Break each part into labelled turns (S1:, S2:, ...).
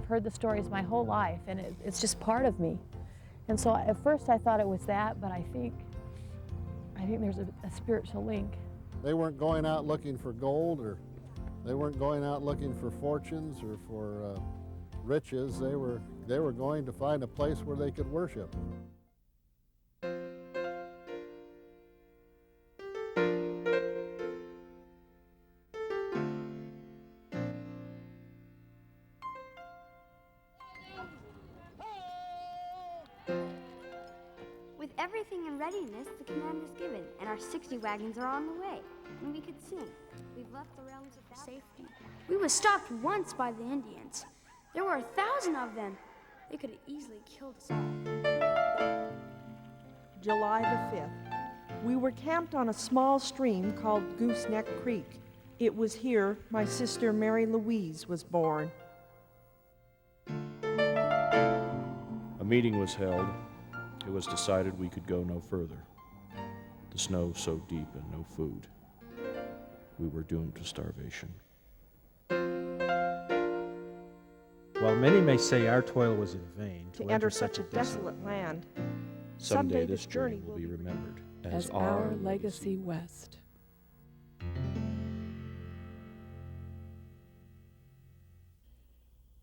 S1: I've heard the stories my whole life, and it's just part of me. And so at first I thought it was that, but I think there's a spiritual link.
S2: They weren't going out looking for gold, or they weren't going out looking for fortunes or for riches. They were going to find a place where they could worship.
S3: With everything in readiness, the command is given, and our 60 wagons are on the way. And we could sing, we've left the realms of safety.
S4: We were stopped once by the Indians. There were 1,000 of them. They could have easily killed us all.
S5: July the 5th. We were camped on a small stream called Gooseneck Creek. It was here my sister Mary Louise was born.
S6: A meeting was held. It was decided we could go no further. The snow so deep and no food. We were doomed to starvation.
S7: While many may say our toil was in vain,
S5: To enter such a desolate land,
S6: someday this journey will be remembered as our
S1: Legacy West.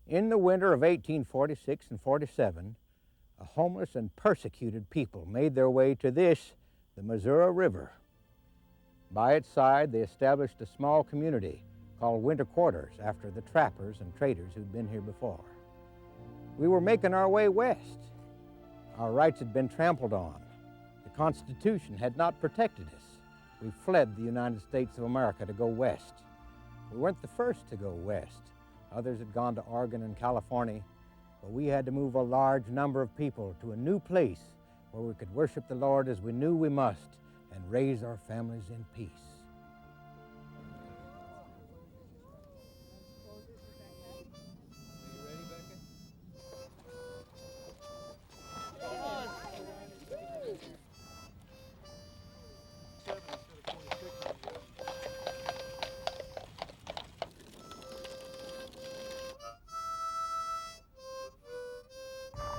S8: In the winter of 1846 and 47, a homeless and persecuted people made their way to this, the Missouri River. By its side, they established a small community called winter quarters after the trappers and traders who'd been here before. We were making our way west. Our rights had been trampled on. The Constitution had not protected us. We fled the United States of America to go west. We weren't the first to go west. Others had gone to Oregon and California, but we had to move a large number of people to a new place where we could worship the Lord as we knew we must and raise our families in peace.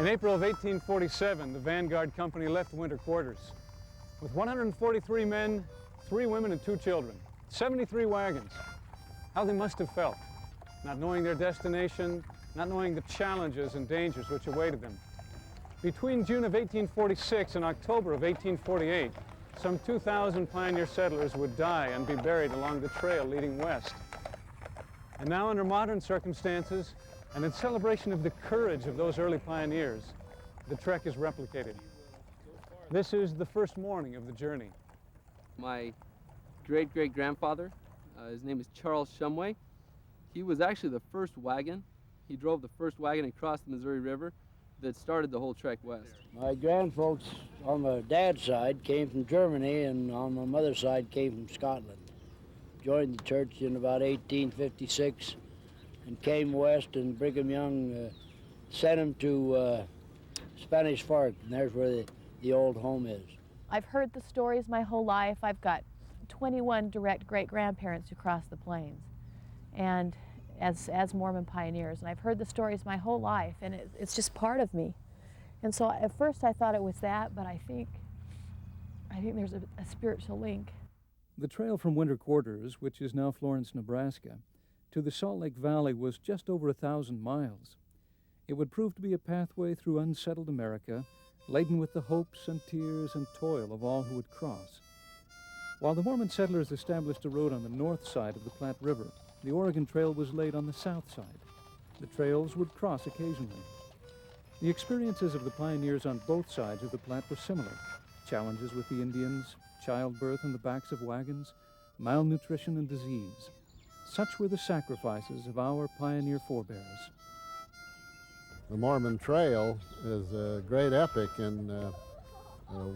S9: In April of 1847, the Vanguard Company left winter quarters with 143 men, 3 women, and 2 children, 73 wagons. How they must have felt, not knowing their destination, not knowing the challenges and dangers which awaited them. Between June of 1846 and October of 1848, some 2,000 pioneer settlers would die and be buried along the trail leading west. And now, under modern circumstances, and in celebration of the courage of those early pioneers, the trek is replicated. This is the first morning of the journey.
S10: My great-great-grandfather, his name is Charles Shumway. He was actually the first wagon. He drove the first wagon across the Missouri River that started the whole trek west.
S11: My grandfolks on my dad's side came from Germany, and on my mother's side came from Scotland. Joined the church in about 1856. And came west, and Brigham Young sent him to Spanish Fork, and there's where the old home is.
S1: I've heard the stories my whole life. I've got 21 direct great-grandparents who crossed the plains, and as Mormon pioneers, and I've heard the stories my whole life, and it's just part of me. And so at first I thought it was that, but I think there's a spiritual link.
S12: The trail from winter quarters, which is now Florence, Nebraska, to the Salt Lake Valley was just over 1,000 miles. It would prove to be a pathway through unsettled America, laden with the hopes and tears and toil of all who would cross. While the Mormon settlers established a road on the north side of the Platte River, the Oregon Trail was laid on the south side. The trails would cross occasionally. The experiences of the pioneers on both sides of the Platte were similar. Challenges with the Indians, childbirth in the backs of wagons, malnutrition and disease. Such were the sacrifices of our pioneer forebears.
S2: The Mormon Trail is a great epic in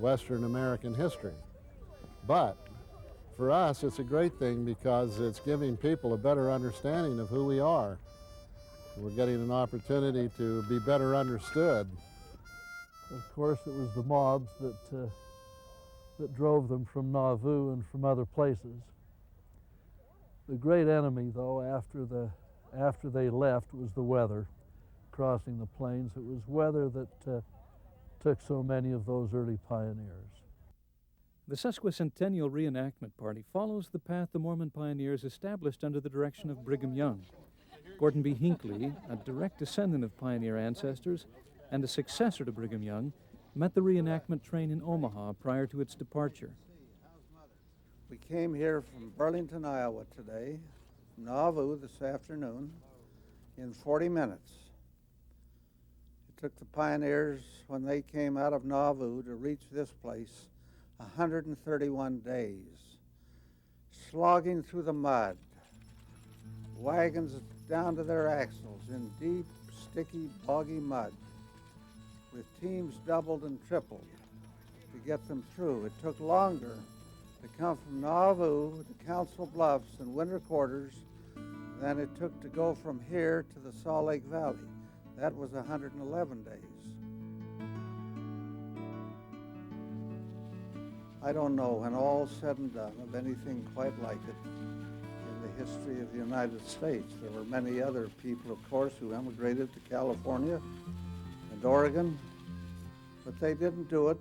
S2: Western American history. But for us, it's a great thing because it's giving people a better understanding of who we are. We're getting an opportunity to be better understood.
S13: Of course, it was the mobs that drove them from Nauvoo and from other places. The great enemy, though, after they left was the weather. crossing the plains. It was weather that took so many of those early pioneers.
S12: The sesquicentennial reenactment party follows the path the Mormon pioneers established under the direction of Brigham Young. Gordon B. Hinckley, a direct descendant of pioneer ancestors and a successor to Brigham Young, met the reenactment train in Omaha prior to its departure.
S14: We came here from Burlington, Iowa today, from Nauvoo this afternoon, in 40 minutes. It took the pioneers, when they came out of Nauvoo, to reach this place 131 days, slogging through the mud, wagons down to their axles in deep, sticky, boggy mud, with teams doubled and tripled to get them through. It took longer to come from Nauvoo to Council Bluffs and winter quarters than it took to go from here to the Salt Lake Valley. That was 111 days. I don't know, when all's said and done, of anything quite like it in the history of the United States. There were many other people, of course, who emigrated to California and Oregon, but they didn't do it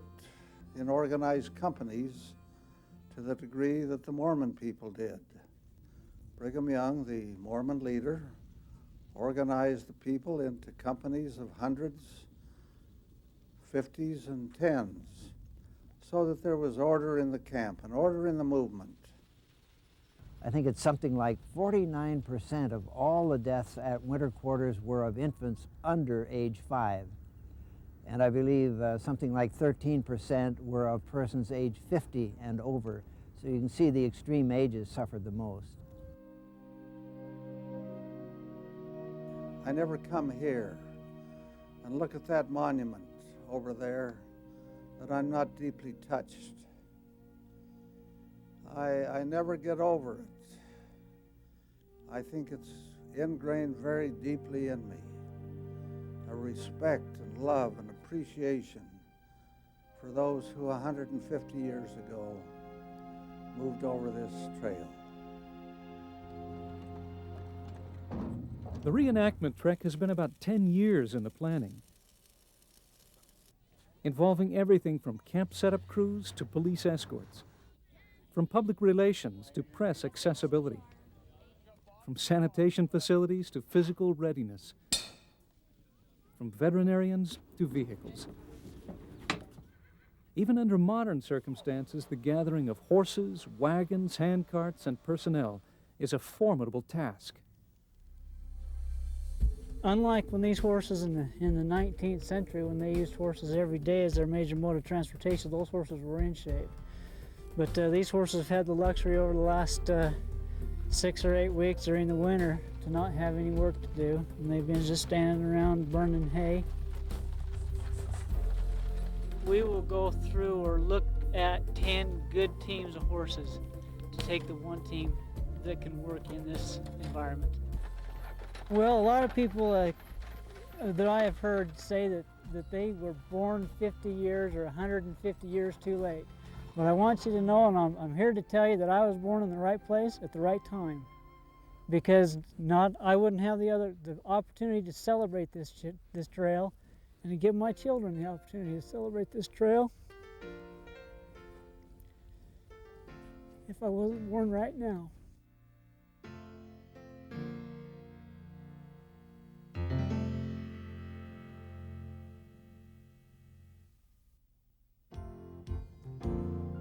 S14: in organized companies to the degree that the Mormon people did. Brigham Young, the Mormon leader, organized the people into companies of hundreds, 50s, and 10s, so that there was order in the camp and order in the movement.
S15: I think it's something like 49% of all the deaths at winter quarters were of infants under age 5. And I believe something like 13% were of persons age 50 and over. So you can see the extreme ages suffered the most.
S14: I never come here and look at that monument over there that I'm not deeply touched. I never get over it. I think it's ingrained very deeply in me, a respect and love and appreciation for those who 150 years ago moved over this trail.
S12: The reenactment trek has been about 10 years in the planning, involving everything from camp setup crews to police escorts, from public relations to press accessibility, from sanitation facilities to physical readiness, from veterinarians to vehicles. Even under modern circumstances, the gathering of horses, wagons, handcarts, and personnel is a formidable task.
S16: Unlike when these horses in the 19th century, when they used horses every day as their major mode of transportation, those horses were in shape. But these horses have had the luxury over the last 6 or 8 weeks during the winter to not have any work to do, and they've been just standing around burning hay. We will go through or look at 10 good teams of horses to take the one team that can work in this environment. Well, a lot of people that I have heard say that they were born 50 years or 150 years too late. But I want you to know, and I'm here to tell you, that I was born in the right place at the right time. Because I wouldn't have the opportunity to celebrate this trail and to give my children the opportunity to celebrate this trail if I wasn't born right now.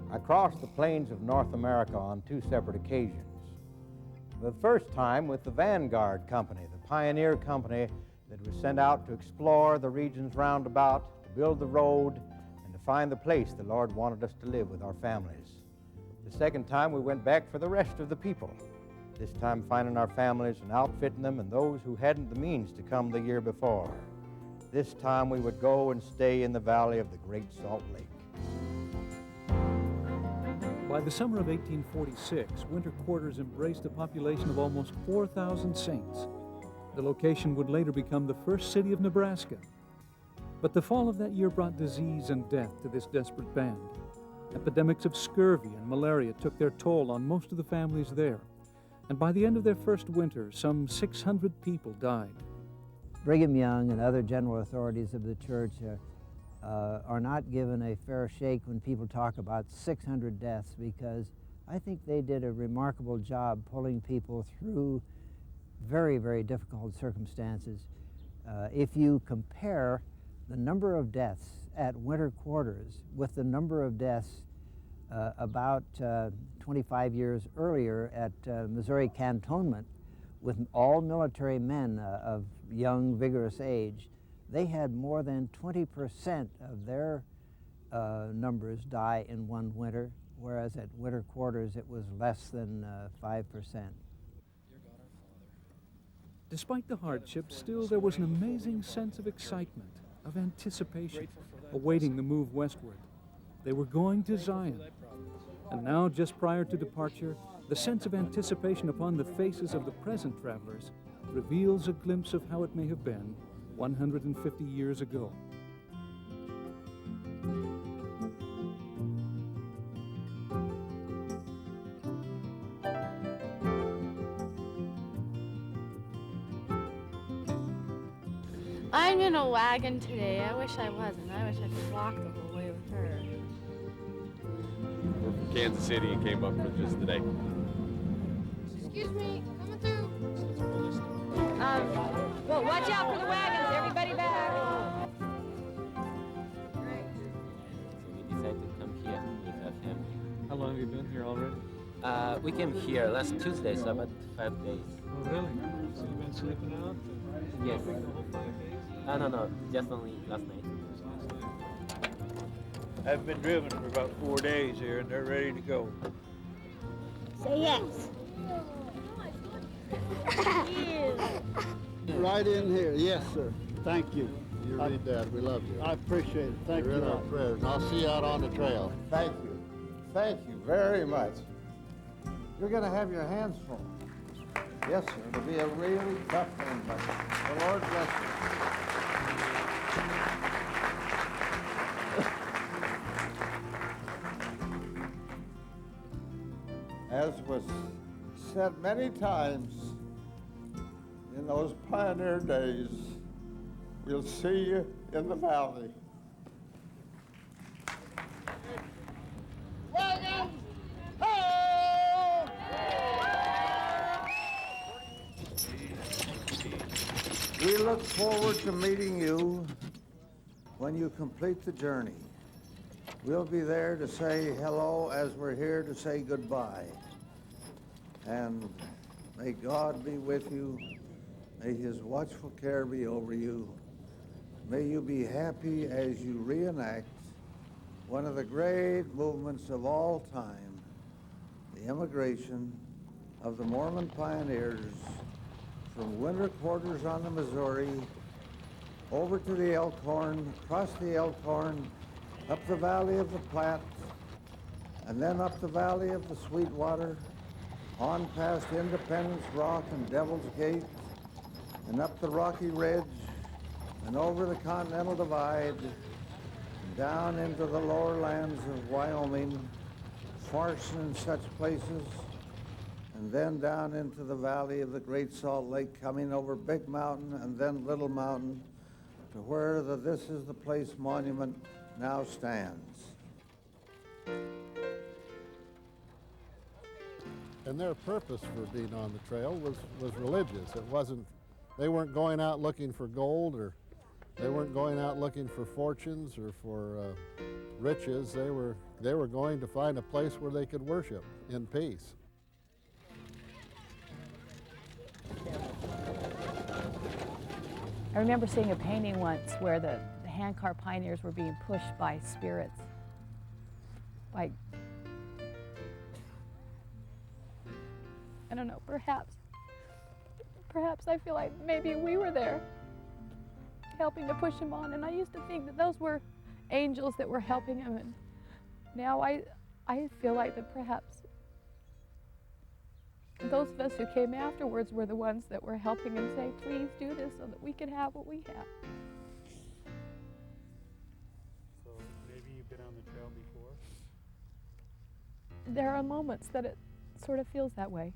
S8: I crossed the plains of North America on 2 separate occasions. The first time with the Vanguard Company, the pioneer company that was sent out to explore the regions round about, to build the road, and to find the place the Lord wanted us to live with our families. The second time we went back for the rest of the people, this time finding our families and outfitting them and those who hadn't the means to come the year before. This time we would go and stay in the valley of the Great Salt Lake.
S12: By the summer of 1846, winter quarters embraced a population of almost 4,000 Saints. The location would later become the first city of Nebraska. But the fall of that year brought disease and death to this desperate band. Epidemics of scurvy and malaria took their toll on most of the families there, and by the end of their first winter, some 600 people died.
S15: Brigham Young and other general authorities of the church are not given a fair shake when people talk about 600 deaths, because I think they did a remarkable job pulling people through very, very difficult circumstances. If you compare the number of deaths at winter quarters with the number of deaths about 25 years earlier at Missouri Cantonment, with all military men of young, vigorous age, they had more than 20% of their numbers die in one winter, whereas at winter quarters it was less than 5%.
S12: Despite the hardship, still there was an amazing sense of excitement, of anticipation, awaiting the move westward. They were going to Zion. And now, just prior to departure, the sense of anticipation upon the faces of the present travelers reveals a glimpse of how it may have been 150 years ago.
S17: I'm in a wagon today. I wish I wasn't. I wish I could walk the whole way with her.
S18: We're from Kansas City and came up for just today.
S17: Excuse me, coming through.
S19: Well, watch out for the wagons. Everybody back.
S20: So we decided to come here with our family.
S9: How long have you been here already?
S20: We came here last Tuesday, so about 5 days.
S9: Oh, really? So you've been sleeping out?
S20: Yes.
S9: The whole 5 days?
S20: No, just only last night.
S21: I've been driven for about 4 days here, and they're ready to go.
S19: Say yes.
S2: Right in here. Yes, sir. Thank you. You read that. We love you. I appreciate it. Thank you. You're in our prayers. I'll see you out on the trail.
S14: Thank you. Thank you very much. You're going to have your hands full. Yes, sir. It'll be a really tough thing, but the Lord bless you. As was said many times in those pioneer days, we'll see you in the valley. Wagons! We look forward to meeting you when you complete the journey. We'll be there to say hello as we're here to say goodbye. And may God be with you. May his watchful care be over you. May you be happy as you reenact one of the great movements of all time, the immigration of the Mormon pioneers from winter quarters on the Missouri over to the Elkhorn, across the Elkhorn, up the valley of the Platte, and then up the valley of the Sweetwater, on past Independence Rock and Devil's Gate, and up the Rocky Ridge, and over the Continental Divide, and down into the lower lands of Wyoming, Farson and such places, and then down into the valley of the Great Salt Lake, coming over Big Mountain and then Little Mountain, to where the This Is the Place monument now stands.
S2: And their purpose for being on the trail was religious. It wasn't, they weren't going out looking for gold, or they weren't going out looking for fortunes or for riches. They were going to find a place where they could worship in peace.
S1: I remember seeing a painting once where the handcar pioneers were being pushed by spirits. Like, I don't know, perhaps I feel like maybe we were there helping to push them on, and I used to think that those were angels that were helping them, and now I feel like that perhaps those of us who came afterwards were the ones that were helping them say, please do this so that we can have what we have.
S22: So maybe you've been on the trail before?
S1: There are moments that it sort of feels that way.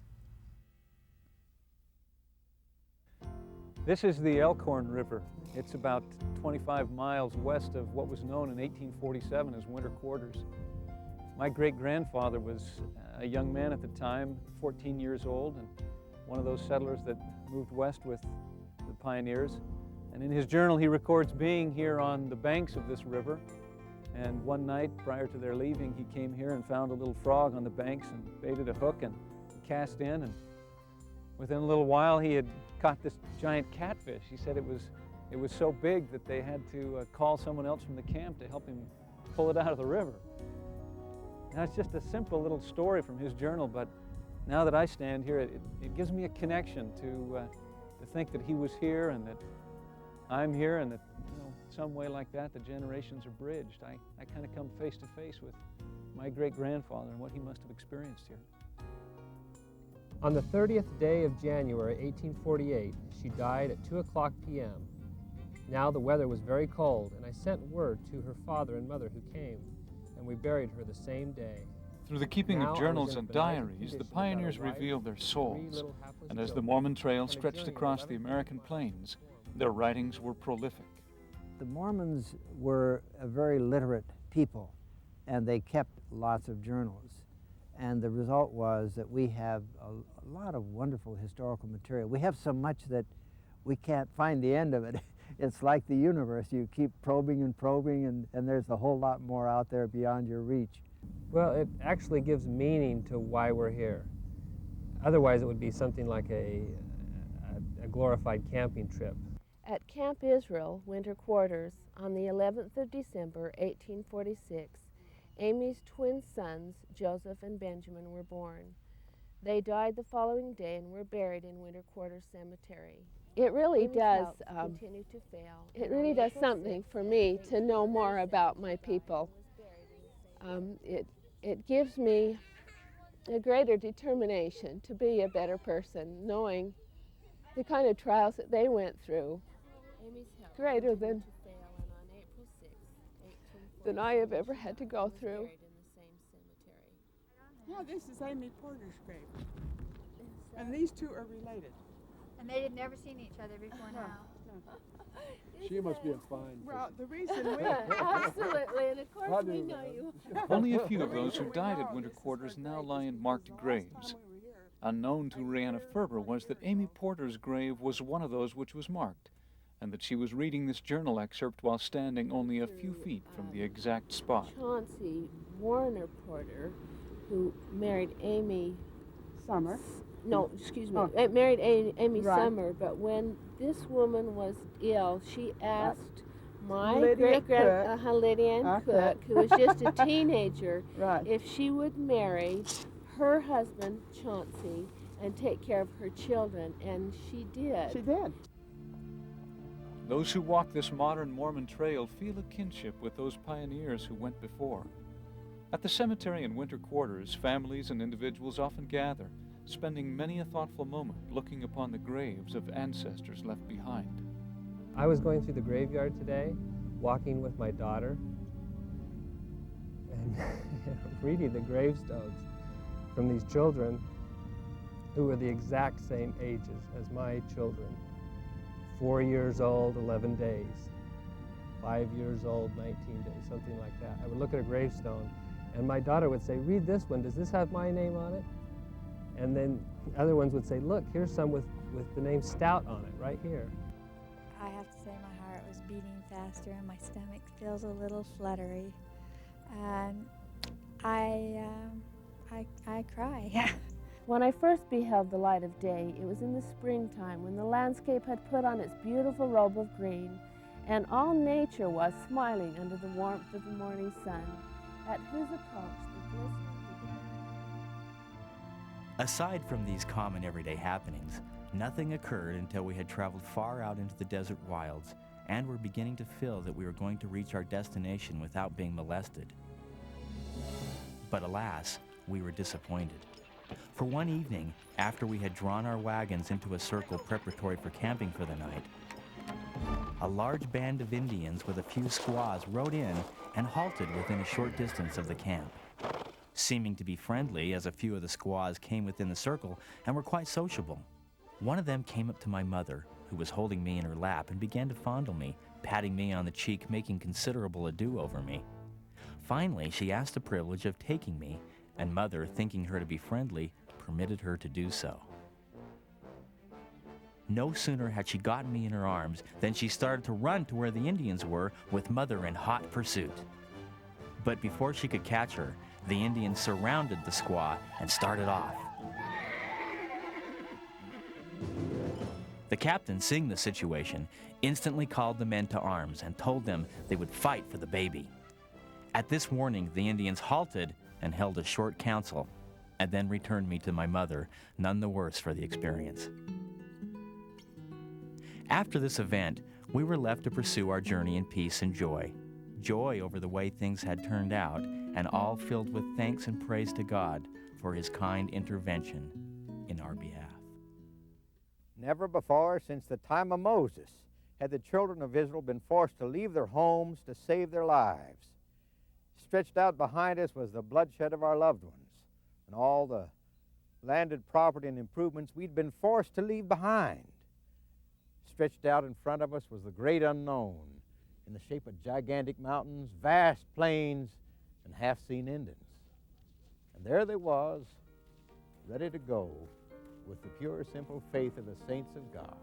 S12: This is the Elkhorn River. It's about 25 miles west of what was known in 1847 as winter quarters. My great-grandfather was a young man at the time, 14 years old, and one of those settlers that moved west with the pioneers. And in his journal, he records being here on the banks of this river. And one night, prior to their leaving, he came here and found a little frog on the banks and baited a hook and cast in. And within a little while, he had caught this giant catfish. He said it was so big that they had to call someone else from the camp to help him pull it out of the river. Now, it's just a simple little story from his journal, but now that I stand here, it gives me a connection to think that he was here and that I'm here, and that, some way like that, the generations are bridged. I kind of come face to face with my great-grandfather and what he must have experienced here.
S3: On the 30th day of January 1848, she died at 2:00 p.m. Now the weather was very cold, and I sent word to her father and mother who came, and we buried her the same day.
S4: Through the keeping of journals and diaries, the pioneers revealed their souls, and as the Mormon Trail stretched across the American plains, their writings were prolific.
S15: The Mormons were a very literate people, and they kept lots of journals. And the result was that we have a lot of wonderful historical material. We have so much that we can't find the end of it. It's like the universe. You keep probing and probing, and there's a whole lot more out there beyond your reach.
S3: Well, it actually gives meaning to why we're here. Otherwise, it would be something like a glorified camping trip.
S23: At Camp Israel, winter quarters, on the 11th of December, 1846, Amy's twin sons, Joseph and Benjamin, were born. They died the following day and were buried in Winter Quarters Cemetery. It really does continue to fail. It really does something for me to know more about my people. It gives me a greater determination to be a better person, knowing the kind of trials that they went through, greater than I have ever had to go through.
S24: Yeah, this is Amy Porter's grave. And these two are related.
S25: And they had never seen each other before now.
S24: She must be a fine person. Well, the reason we...
S23: Absolutely, and of course we know you.
S4: Only a few of those who died at winter quarters now lie in marked graves. Unknown to Rihanna Ferber was that Amy Porter's grave was one of those which was marked, and that she was reading this journal excerpt while standing only a few feet from the exact spot.
S23: Chauncey Warner Porter, who married Amy
S24: Summer.
S23: No, excuse me, married Amy
S24: Right.
S23: Summer, but when this woman was ill, she asked my
S24: Lydia
S23: great-grandma, Lydia Ann Cook, who was just a teenager,
S24: Right.
S23: if she would marry her husband, Chauncey, and take care of her children, and she did.
S24: She did.
S4: Those who walk this modern Mormon trail feel a kinship with those pioneers who went before. At the cemetery in winter quarters, families and individuals often gather, spending many a thoughtful moment looking upon the graves of ancestors left behind.
S3: I was going through the graveyard today, walking with my daughter, and reading the gravestones from these children who were the exact same ages as my children. 4 years old, 11 days. 5 years old, 19 days, something like that. I would look at a gravestone, and my daughter would say, "Read this one, does this have my name on it?" And then other ones would say, "Look, here's some with the name Stout on it, right here."
S25: I have to say my heart was beating faster and my stomach feels a little fluttery. And I cry.
S23: When I first beheld the light of day, it was in the springtime when the landscape had put on its beautiful robe of green, and all nature was smiling under the warmth of the morning sun, at whose approach the glistening...
S26: Aside from these common everyday happenings, nothing occurred until we had traveled far out into the desert wilds and were beginning to feel that we were going to reach our destination without being molested. But alas, we were disappointed. For one evening, after we had drawn our wagons into a circle preparatory for camping for the night, a large band of Indians with a few squaws rode in and halted within a short distance of the camp. Seeming to be friendly, as a few of the squaws came within the circle and were quite sociable. One of them came up to my mother, who was holding me in her lap and began to fondle me, patting me on the cheek, making considerable ado over me. Finally, she asked the privilege of taking me, and Mother, thinking her to be friendly, permitted her to do so. No sooner had she gotten me in her arms than she started to run to where the Indians were, with Mother in hot pursuit. But before she could catch her, the Indians surrounded the squaw and started off. The captain, seeing the situation, instantly called the men to arms and told them they would fight for the baby. At this warning, the Indians halted and held a short council, and then returned me to my mother, none the worse for the experience. After this event, we were left to pursue our journey in peace and joy. Joy over the way things had turned out, and all filled with thanks and praise to God for his kind intervention in our behalf.
S8: Never before since the time of Moses had the children of Israel been forced to leave their homes to save their lives. Stretched out behind us was the bloodshed of our loved ones and all the landed property and improvements we'd been forced to leave behind. Stretched out in front of us was the great unknown in the shape of gigantic mountains, vast plains, and half-seen Indians. And there they was, ready to go with the pure, simple faith of the saints of God.